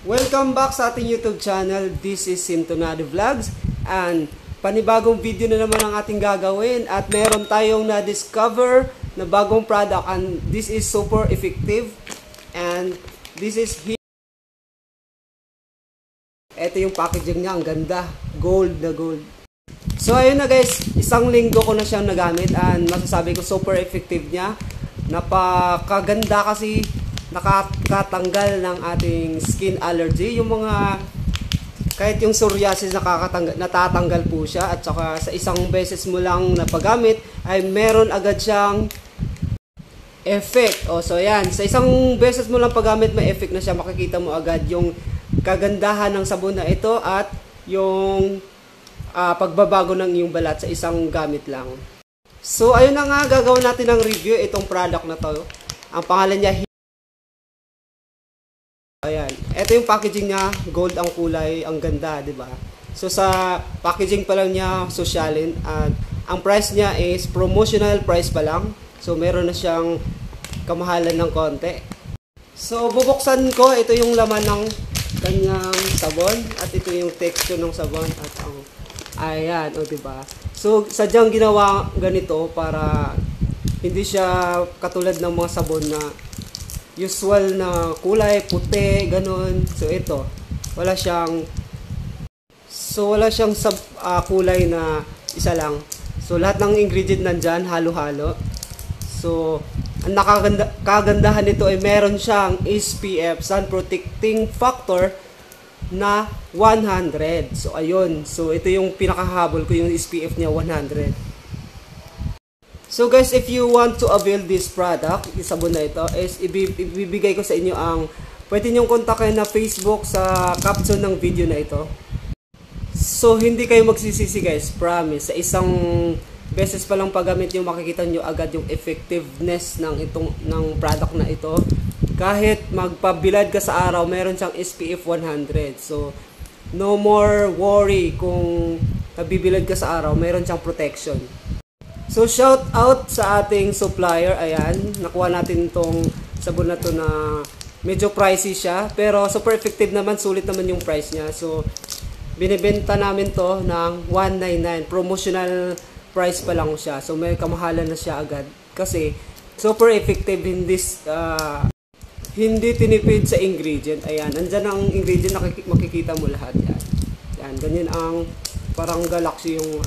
Welcome back sa ating YouTube channel. This is Sintonado Vlogs and panibagong video na naman ang ating gagawin at meron tayong na-discover na bagong product and this is super effective and this is here. Ito yung packaging niya, ang ganda, gold na gold. So ayun na guys, isang linggo ko na siyang nagamit and masasabi ko super effective niya. Napakaganda kasi nakakatanggal ng ating skin allergy, yung mga kahit yung psoriasis natatanggal po siya at saka sa isang beses mo lang na paggamit ay meron agad siyang effect. So yan, sa isang beses mo lang paggamit may effect na siya, makikita mo agad yung kagandahan ng sabon na ito at yung pagbabago ng iyong balat sa isang gamit lang. So ayun na nga, gagawin natin ng review itong product na to. Ang pangalan niya, ayan, ito yung packaging niya, gold ang kulay, ang ganda, 'di ba? So sa packaging pa lang niya, sosyalin, at ang price niya is promotional price pa lang. So meron na siyang kamahalan ng konti. So bubuksan ko, ito yung laman ng kanyang sabon at ito yung texture ng sabon at ang ayan, 'di ba? So sadyang ginawa ganito para hindi siya katulad ng mga sabon na usual na kulay, puti, ganun. So ito, wala siyang kulay na isa lang. So lahat ng ingredient nandyan, halo-halo. So ang kagandahan nito ay meron siyang SPF, Sun Protecting Factor, na 100. So ayun, so ito yung pinakahabol ko, yung SPF niya 100. So guys, if you want to avail this product, yung sabon na ito, is ibibigay ko sa inyo ang pwede nyong kontakin na Facebook sa caption ng video na ito. So hindi kayo magsisisi guys, promise. Sa isang beses pa lang paggamit nyo, makikita nyo agad yung effectiveness ng product na ito. Kahit magpabilad ka sa araw, meron siyang SPF 100. So no more worry kung nabibilad ka sa araw, meron siyang protection. So shout out sa ating supplier, ayan, nakuha natin itong sabon na to na medyo pricey siya, pero super effective naman, sulit naman yung price niya. So binibenta namin to ng 199, promotional price pa lang siya. So may kamahalan na siya agad kasi super effective in this, hindi tinipid sa ingredient. Ayan, andyan ang ingredient, makikita mo lahat yan. Yan, ganyan ang parang galaxy yung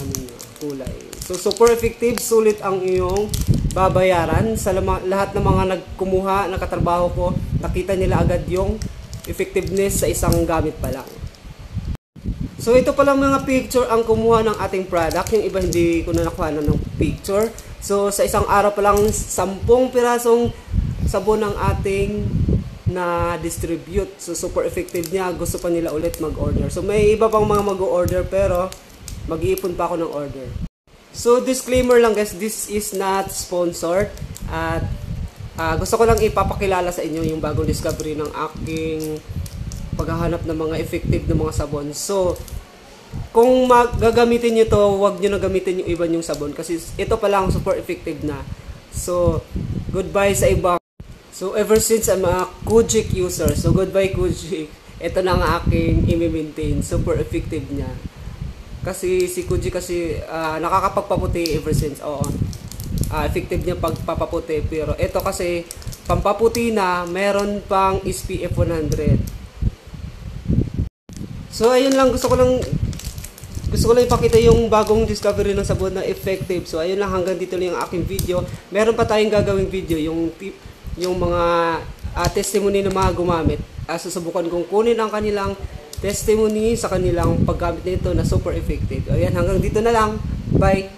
kulay. So super effective, sulit ang iyong babayaran. Sa lahat ng mga nagkumuha, nakatrabaho ko, nakita nila agad yung effectiveness sa isang gamit pa lang. So ito pala mga picture ang kumuha ng ating product. Yung iba hindi ko na nakuha na ng picture. So sa isang araw pa lang 10 pirasong sabon ng ating na distribute. So super effective niya, gusto pa nila ulit mag-order. So may iba pang mga mag-order pero mag-iipon pa ako ng order. So disclaimer lang guys, this is not sponsored at gusto ko lang ipapakilala sa inyo yung bagong discovery ng aking paghahanap ng mga effective na mga sabon. So kung gagamitin nyo to, huwag nyo na gamitin yung iba yung sabon kasi ito pa lang super effective na. So goodbye sa iba. So ever since I'm a Kojic user, so goodbye Kojic, ito na ang aking i-maintain, super effective niya. Kasi si Kojic kasi nakakapagpaputi ever since. Effective niya pagpapaputi, pero ito kasi pampaputi na, meron pang SPF 100. So ayun lang, gusto ko lang ipakita yung bagong discovery ng sabon na effective. So ayun lang, hanggang dito lang yung aking video. Meron pa tayong gagawing video, yung mga testimony ng mga gumamit. Susubukan kong kunin ang kanilang testimony sa kanilang paggamit nito na super effective. Ayan, hanggang dito na lang. Bye!